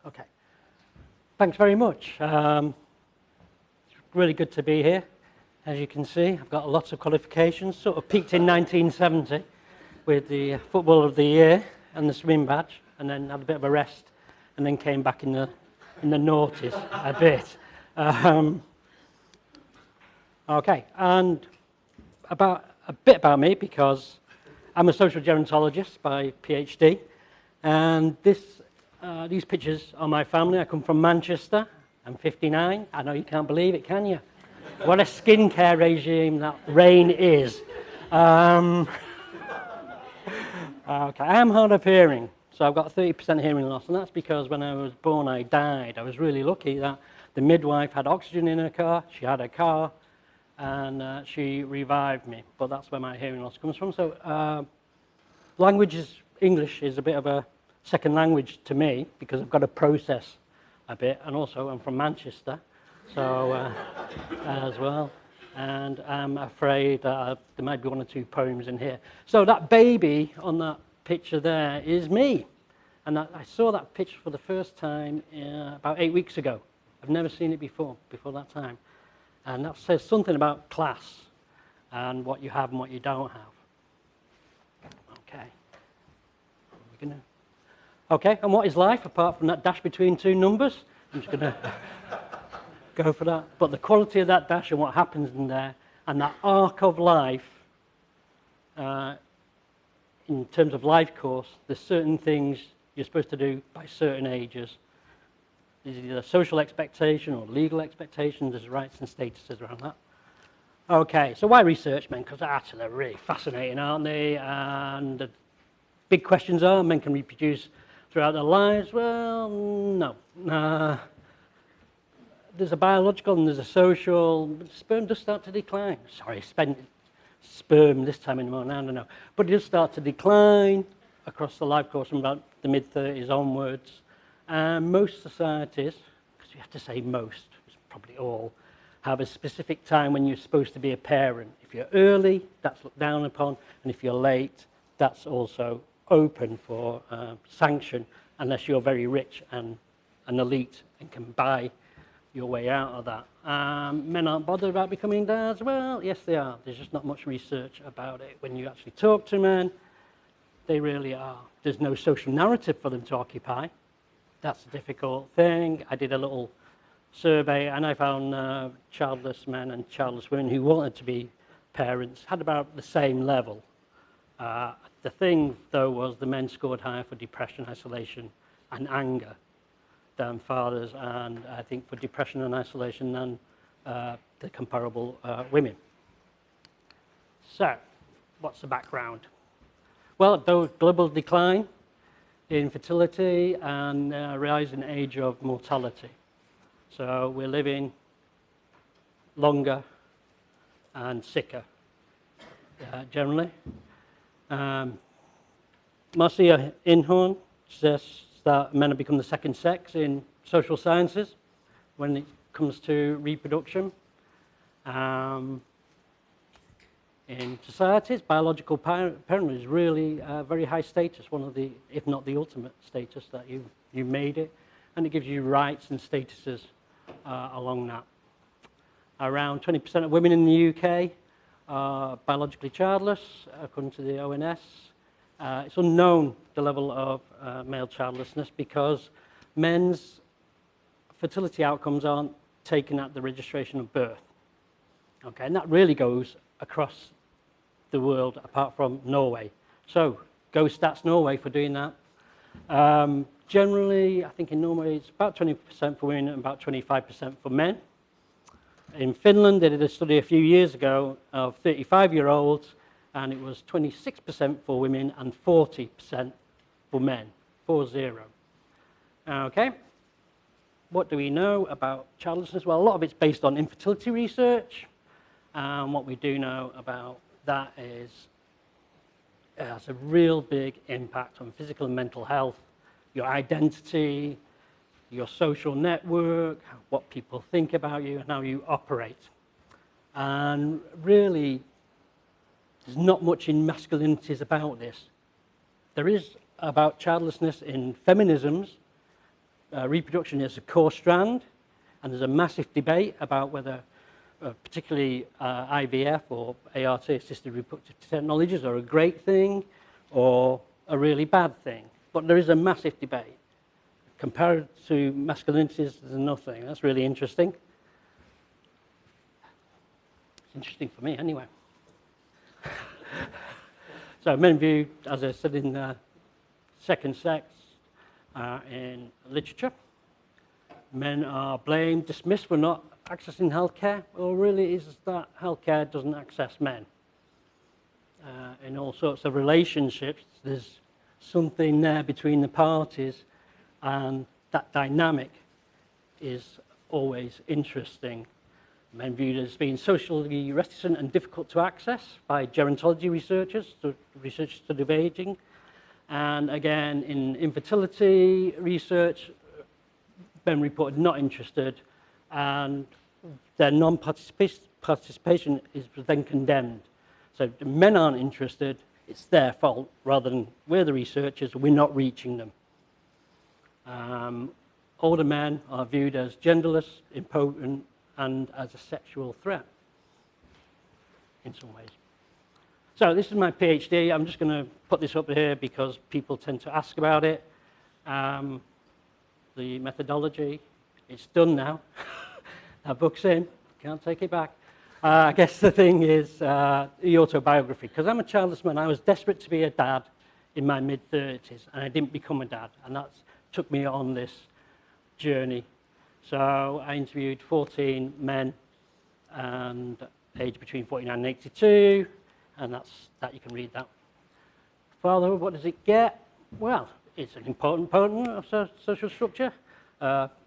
Okay. Thanks very much. It's really good to be here. As you can see, I've got lots of qualifications. Sort of peaked in 1970 with the Footballer of the Year and the swimming badge, and then had a bit of a rest, and then came back in the noughties a bit. Okay, and a bit about me, because I'm a social gerontologist by PhD, and these pictures are my family. I come from Manchester. I'm 59. I know you can't believe it, can you? What a skincare regime that rain is. Okay, I am hard of hearing, so I've got 30% hearing loss, and that's because when I was born, I died. I was really lucky that the midwife had oxygen in her car. She had a car, and she revived me. But that's where my hearing loss comes from. So, English is a bit of a second language to me, because I've got to process a bit, and also I'm from Manchester, so as well, and I'm afraid there might be one or two poems in here. So that baby on that picture there is me, and I saw that picture for the first time about 8 weeks ago. I've never seen it before that time, and that says something about class and what you have and what you don't have. Okay, and what is life apart from that dash between two numbers? I'm just going to go for that. But the quality of that dash and what happens in there, and that arc of life, in terms of life course, there's certain things you're supposed to do by certain ages. There's either social expectation or legal expectations. There's rights and statuses around that. Okay, so why research men? Because actually they're really fascinating, aren't they? And the big questions are, men can reproduce throughout their lives? Well, no. There's a biological and there's a social. Sperm does start to decline. Sorry, sperm this time in the morning, I don't know. But it does start to decline across the life course from about the mid-30s onwards. And most societies, because you have to say most, it's probably all, have a specific time when you're supposed to be a parent. If you're early, that's looked down upon, and if you're late, that's also open for sanction, unless you're very rich and an elite and can buy your way out of that. Men aren't bothered about becoming dads. Well, yes, they are. There's just not much research about it. When you actually talk to men, they really are. There's no social narrative for them to occupy. That's a difficult thing. I did a little survey, and I found childless men and childless women who wanted to be parents had about the same level. The thing, though, was the men scored higher for depression, isolation, and anger than fathers, and I think for depression and isolation than the comparable women. So, what's the background? Well, the global decline in fertility and rise in age of mortality. So we're living longer and sicker, generally. Marcia Inhorn suggests that men have become the second sex in social sciences when it comes to reproduction. In societies, biological parenthood is really very high status, one of the, if not the ultimate status, that you made it, and it gives you rights and statuses along that. Around 20% of women in the UK are biologically childless, according to the ONS. It's unknown the level of male childlessness because men's fertility outcomes aren't taken at the registration of birth. Okay, and that really goes across the world apart from Norway. So, go Stats Norway for doing that. Generally, I think in Norway it's about 20% for women and about 25% for men. In Finland, they did a study a few years ago of 35-year-olds, and it was 26% for women and 40% for men, 40. Okay, what do we know about childlessness? Well, a lot of it's based on infertility research, and what we do know about that is it has a real big impact on physical and mental health, your identity, your social network, what people think about you, and how you operate. And really, there's not much in masculinities about this. There is about childlessness in feminisms, reproduction is a core strand, and there's a massive debate about whether particularly IVF or ART, assisted reproductive technologies, are a great thing or a really bad thing. But there is a massive debate. Compared to masculinities, there's nothing. That's really interesting. It's interesting for me anyway. So men view, as I said, in second sex in literature. Men are blamed, dismissed for not accessing healthcare. Well, really is that healthcare doesn't access men. In all sorts of relationships, there's something there between the parties, and that dynamic is always interesting. Men viewed as being socially reticent and difficult to access by gerontology researchers, research study of aging. And again, in infertility research, men reported not interested, and their non-participation is then condemned. So if men aren't interested, it's their fault, rather than we're the researchers, we're not reaching them. Older men are viewed as genderless, impotent, and as a sexual threat in some ways. So this is my PhD. I'm just going to put this up here because people tend to ask about it. The methodology, it's done now. That book's in, can't take it back. I guess the thing is the autobiography. Because I'm a childless man, I was desperate to be a dad in my mid-30s, and I didn't become a dad. And that took me on this journey. So I interviewed 14 men and aged between 49 and 82, and that you can read that. Fatherhood, what does it get? Well, it's an important component of social structure.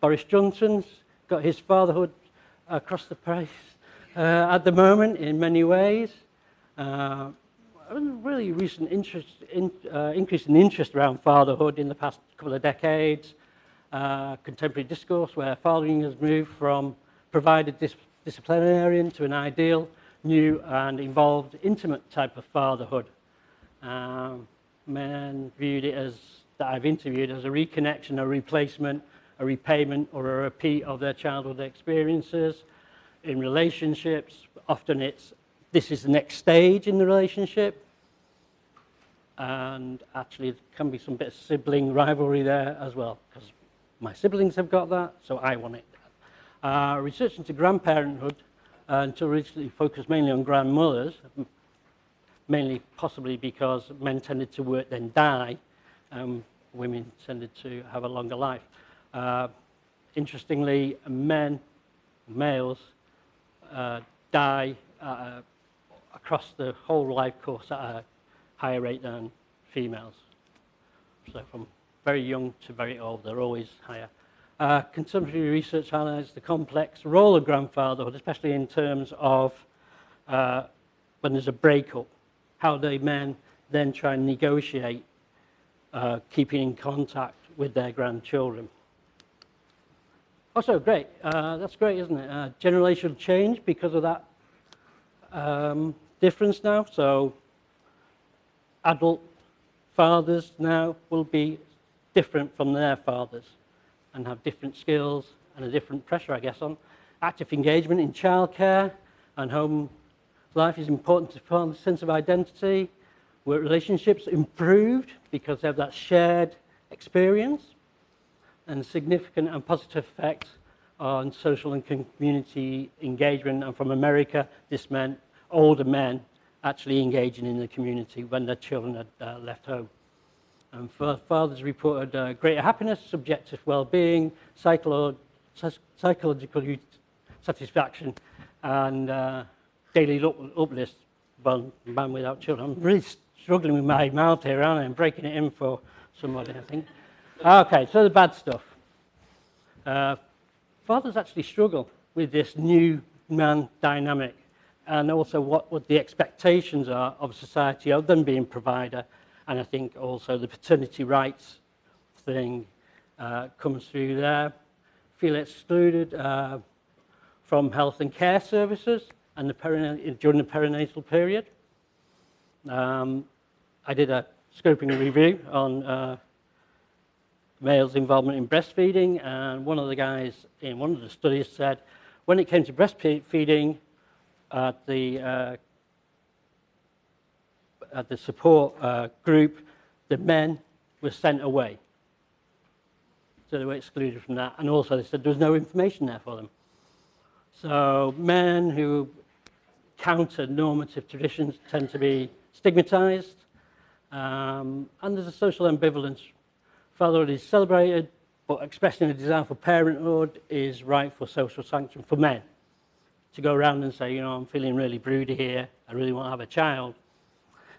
Boris Johnson's got his fatherhood across the place at the moment in many ways. A really recent increase in interest around fatherhood in the past couple of decades. Contemporary discourse where fathering has moved from provided disciplinarian to an ideal, new and involved, intimate type of fatherhood. Men viewed it as, that I've interviewed, as a reconnection, a replacement, a repayment or a repeat of their childhood experiences. In relationships, often this is the next stage in the relationship. And actually there can be some bit of sibling rivalry there as well, because my siblings have got that, so I want it. Research into grandparenthood, until recently focused mainly on grandmothers, mainly possibly because men tended to work then die, women tended to have a longer life. Interestingly, males, die across the whole life course at a higher rate than females. So from very young to very old, they're always higher. Contemporary research highlights the complex role of grandfatherhood, especially in terms of when there's a breakup, how the men then try and negotiate keeping in contact with their grandchildren. Also great, that's great, isn't it? Generational change because of that difference now. So adult fathers now will be different from their fathers and have different skills and a different pressure, I guess, on active engagement in childcare and home life is important to form a sense of identity. Work relationships improved because they have that shared experience, and significant and positive effects on social and community engagement. And from America, this meant older men actually engaging in the community when their children had left home. And fathers reported greater happiness, subjective well-being, psychological satisfaction, and daily uplift. Well, man without children. I'm really struggling with my mouth here, aren't I? I'm breaking it in for somebody, I think. Okay, so the bad stuff. Fathers actually struggle with this new man dynamic, and also what the expectations are of society of them being provider. And I think also the paternity rights thing comes through there. Feel excluded from health and care services and during the perinatal period. I did a scoping review on males' involvement in breastfeeding, and one of the guys in one of the studies said when it came to breastfeeding at the support group, the men were sent away. So they were excluded from that, and also they said there was no information there for them. So men who counter normative traditions tend to be stigmatized, and there's a social ambivalence. Fatherhood is celebrated, but expressing a desire for parenthood is right for social sanction for men. To go around and say, you know, I'm feeling really broody here, I really want to have a child.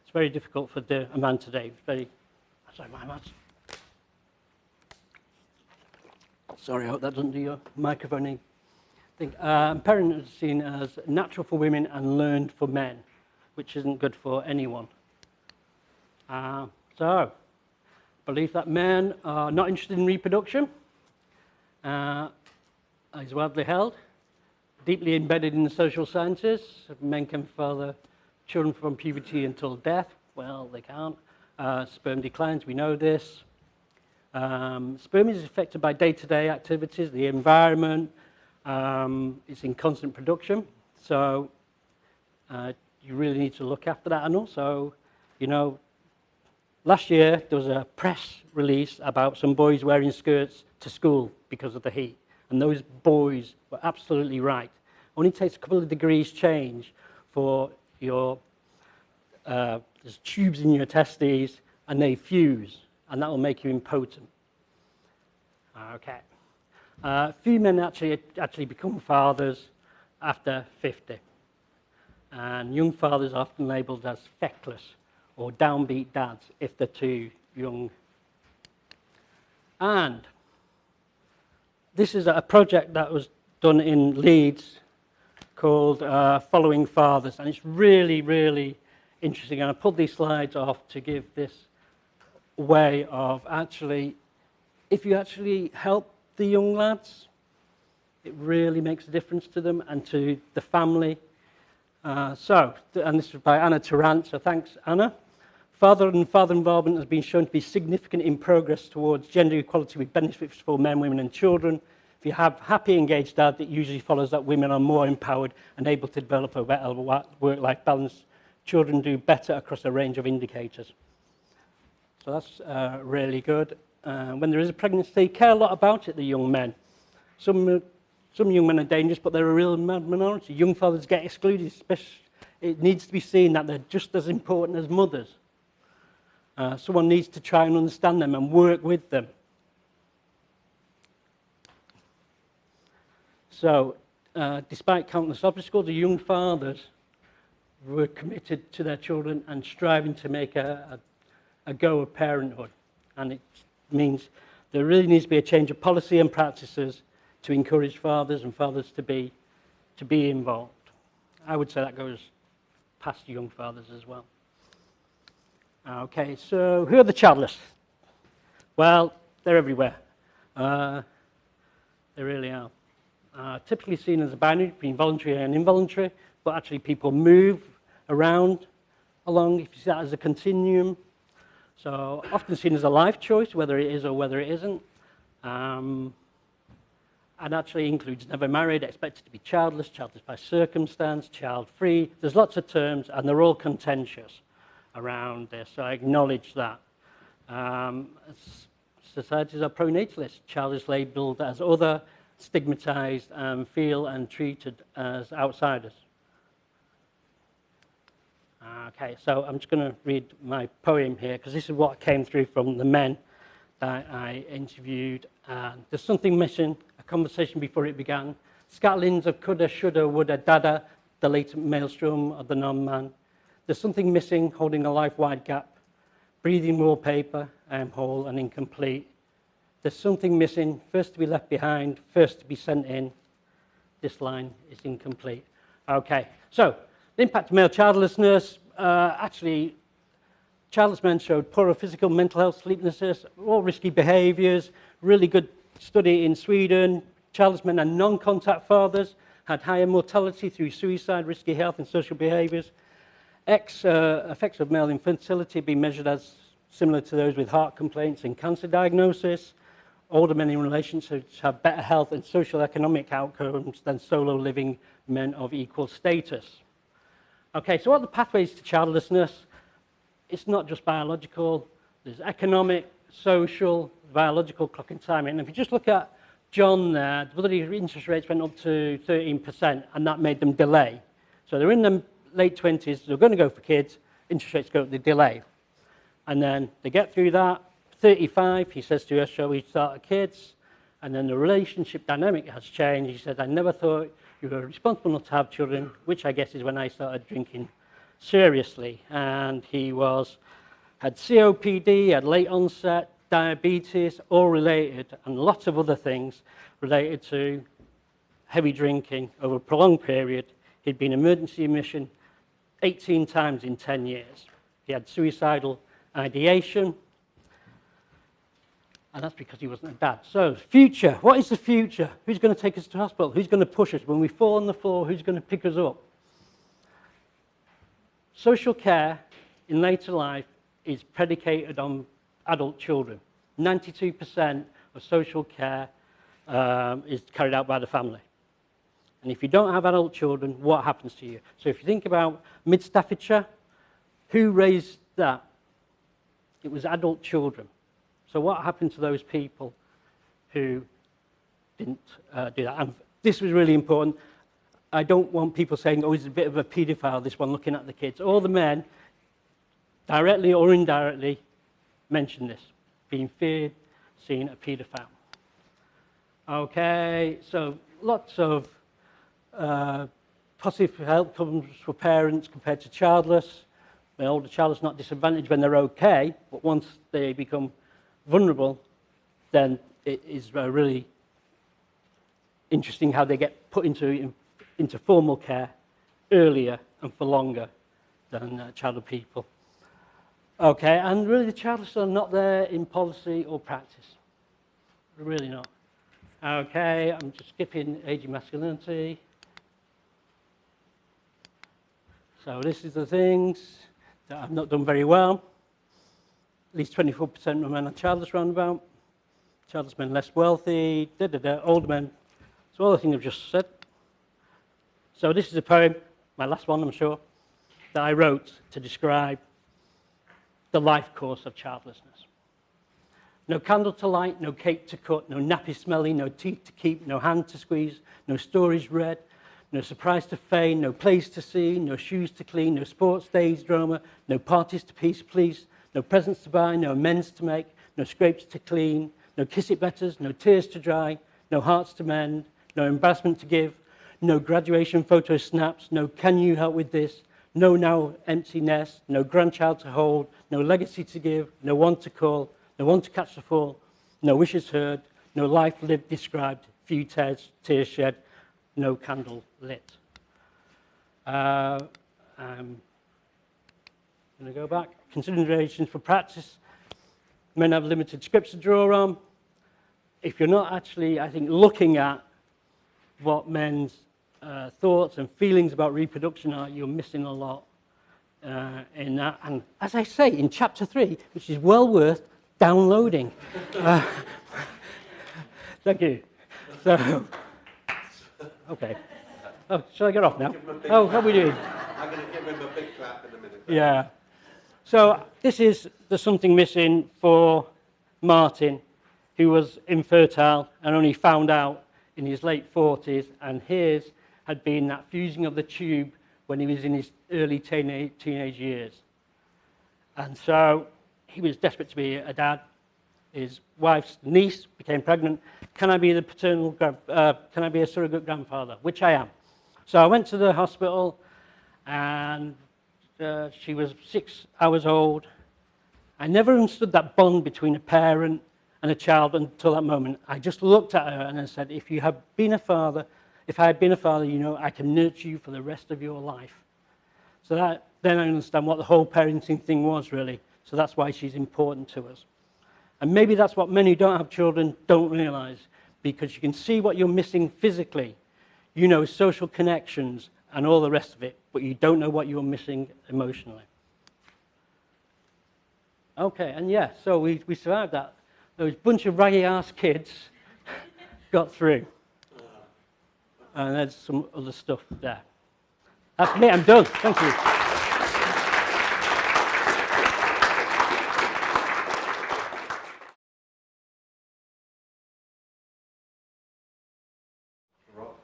It's very difficult for a man today. It's very, sorry, my man. Sorry, I hope that doesn't do your microphone thing. Parenthood is seen as natural for women and learned for men, which isn't good for anyone. So, belief that men are not interested in reproduction is widely held. Deeply embedded in the social sciences, men can father children from puberty until death. Well, they can't. Sperm declines, we know this. Sperm is affected by day-to-day activities, the environment. It's in constant production, so you really need to look after that. And also, you know, last year there was a press release about some boys wearing skirts to school because of the heat, and those boys were absolutely right. Only takes a couple of degrees change for your there's tubes in your testes, and they fuse, and that will make you impotent. Okay. Few men actually become fathers after 50, and young fathers are often labelled as feckless or downbeat dads if they're too young. And this is a project that was done in Leeds called Following Fathers, and it's really, really interesting. And I pulled these slides off to give this way of actually, if you actually help the young lads, it really makes a difference to them and to the family. And this is by Anna Tarrant, so thanks, Anna. Father involvement has been shown to be significant in progress towards gender equality with benefits for men, women and children. If you have happy, engaged dads, it usually follows that women are more empowered and able to develop a better work-life balance. Children do better across a range of indicators. So that's really good. When there is a pregnancy, they care a lot about it, the young men. Some young men are dangerous, but they're a real minority. Young fathers get excluded. It needs to be seen that they're just as important as mothers. Someone needs to try and understand them and work with them. So, despite countless obstacles, the young fathers were committed to their children and striving to make a go of parenthood. And it means there really needs to be a change of policy and practices to encourage fathers and fathers to be involved. I would say that goes past young fathers as well. Okay, so who are the childless? Well, they're everywhere. They really are. Typically seen as a binary between voluntary and involuntary, but actually people move around along, if you see that as a continuum. So often seen as a life choice, whether it is or whether it isn't. And actually includes never married, expected to be childless, childless by circumstance, child-free. There's lots of terms, and they're all contentious around this, so I acknowledge that. Societies are pro-natalist. Child is labelled as other, stigmatized, and feel and treated as outsiders. Okay, so I'm just going to read my poem here, because this is what came through from the men that I interviewed. There's something missing, a conversation before it began. Scatterings of coulda, shoulda, woulda, dada, the latent maelstrom of the non-man. There's something missing, holding a life-wide gap. Breathing wallpaper, I am whole and incomplete. There's something missing, first to be left behind, first to be sent in. This line is incomplete. Okay, so the impact of male childlessness. Actually, childless men showed poorer physical, mental health, sleeplessness, all risky behaviours. Really good study in Sweden. Childless men and non-contact fathers had higher mortality through suicide, risky health and social behaviours. Effects of male infertility have been measured as similar to those with heart complaints and cancer diagnosis. older men in relationships have better health and social economic outcomes than solo living men of equal status. Okay, so what are the pathways to childlessness? It's not just biological. There's economic, social, biological, clock and timing. And if you just look at John there, the bloody interest rates went up to 13%, and that made them delay. So they're in their late 20s, they're going to go for kids, interest rates go up, they delay. And then they get through that. 35, he says to us, shall we start kids? And then the relationship dynamic has changed. He said, I never thought you were responsible enough to have children, which I guess is when I started drinking seriously. And he had COPD, had late onset, diabetes, all related, and lots of other things related to heavy drinking over a prolonged period. He'd been emergency admission 18 times in 10 years. He had suicidal ideation, and that's because he wasn't a dad. So, future. What is the future? Who's going to take us to hospital? Who's going to push us? When we fall on the floor, who's going to pick us up? Social care in later life is predicated on adult children. 92% of social care is carried out by the family. And if you don't have adult children, what happens to you? So if you think about Mid-Staffordshire, who raised that? It was adult children. So what happened to those people who didn't do that? And this was really important. I don't want people saying, oh, he's a bit of a paedophile, this one, looking at the kids. All the men, directly or indirectly, mention this, being feared, seen a paedophile. Okay, so lots of positive outcomes for parents compared to childless. The older childless not disadvantaged when they're okay, but once they become vulnerable, then it is really interesting how they get put into formal care earlier and for longer than childhood people. Okay, and really the childless are not there in policy or practice. They're really not. Okay, I'm just skipping age and masculinity. So this is the things that I've not done very well. At least 24% of men are childless roundabout. Childless men less wealthy, older men. So all the things I've just said. So this is a poem, my last one I'm sure, that I wrote to describe the life course of childlessness. No candle to light, no cake to cut, no nappy smelly, no teeth to keep, no hand to squeeze, no stories read, no surprise to feign, no plays to see, no shoes to clean, no sports days drama, no parties to please, no presents to buy, no amends to make, no scrapes to clean, no kiss it betters, no tears to dry, no hearts to mend, no embarrassment to give, no graduation photo snaps, no can you help with this, no now empty nest, no grandchild to hold, no legacy to give, no one to call, no one to catch the fall, no wishes heard, no life lived described, few tears shed, no candle lit. I'm going to go back. Considerations for practice. Men have limited scripts to draw on. If you're not actually, I think, looking at what men's thoughts and feelings about reproduction are, you're missing a lot in that. And as I say, in chapter 3, which is well worth downloading. Thank you. So, okay. Oh, shall I get off now? Oh, how are we doing? I'm going to give him a big clap in a minute. Yeah. So there's something missing for Martin, who was infertile and only found out in his late 40s, and his had been that fusing of the tube when he was in his early teenage years. And so he was desperate to be a dad. His wife's niece became pregnant. Can I be the can I be a surrogate grandfather? Which I am. So I went to the hospital, and she was 6 hours old. I never understood that bond between a parent and a child until that moment. I just looked at her and I said, if I had been a father, you know, I can nurture you for the rest of your life. So then I understand what the whole parenting thing was really. So that's why she's important to us. And maybe that's what many who don't have children don't realize, because you can see what you're missing physically, you know, social connections and all the rest of it, but you don't know what you're missing emotionally. Okay, and yeah, so we survived that those bunch of raggy-ass kids got through. And there's some other stuff there. That's me, I'm done. Thank you. Rob?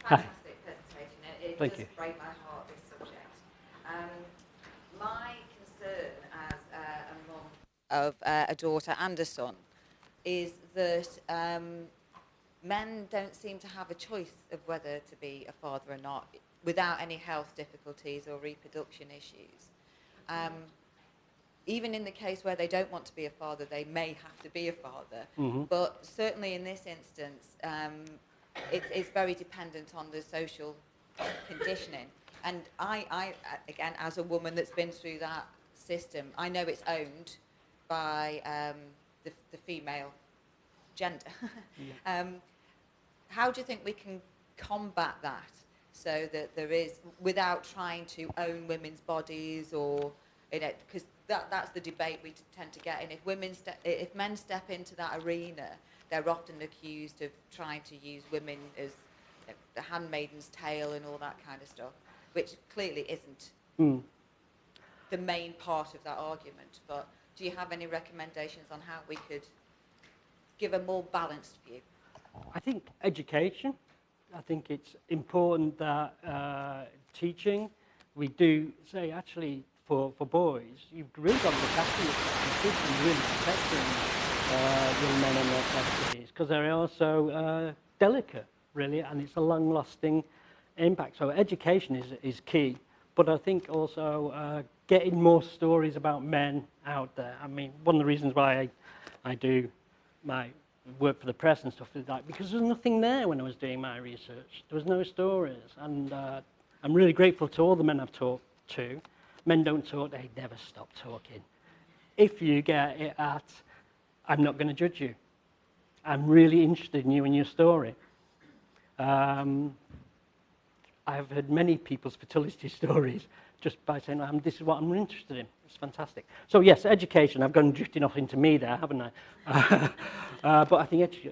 Hi, fantastic presentation. It Thank does you. break my heart, this subject. My concern as a mum of a daughter and a son is that men don't seem to have a choice of whether to be a father or not without any health difficulties or reproduction issues. Even in the case where they don't want to be a father, they may have to be a father. Mm-hmm. But certainly in this instance, it's very dependent on the social conditioning. And I, again, as a woman that's been through that system, I know it's owned by the female gender. Yeah. How do you think we can combat that so that there is, without trying to own women's bodies or, because that's the debate we tend to get in. If men step into that arena, they're often accused of trying to use women as the handmaiden's tale and all that kind of stuff, which clearly isn't the main part of that argument. But do you have any recommendations on how we could give a more balanced view? I think education. I think it's important that teaching, we do say actually for boys, you've really got to look after yourself. You should be really protecting young men and their sexualities because they're also delicate, really, and it's a long-lasting impact. So education is key, but I think also getting more stories about men out there. I mean, one of the reasons why I do my work for the press and stuff is that because there's nothing there when I was doing my research. There was no stories, and I'm really grateful to all the men I've talked to. Men don't talk, they never stop talking. If you get it at, I'm not going to judge you. I'm really interested in you and your story. I've heard many people's fertility stories just by saying, this is what I'm interested in. It's fantastic. So yes, education. I've gone drifting off into me there, haven't I? But I think,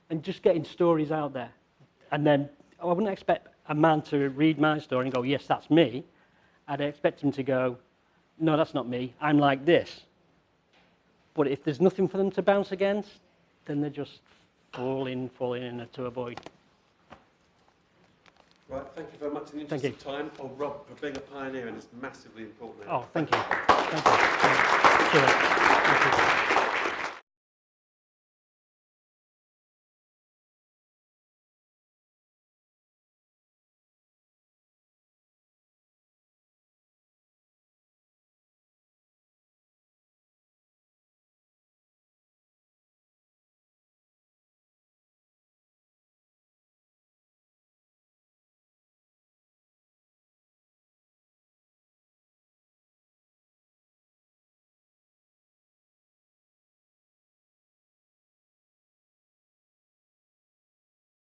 and just getting stories out there. And then I wouldn't expect a man to read my story and go, yes, that's me. I'd expect him to go, no, that's not me. I'm like this. But if there's nothing for them to bounce against, then they're just falling into a void. Right, thank you very much. In the interest of time, Rob, for being a pioneer, and it's massively important. Oh, thank you. Thank you. Cheers. Thank you.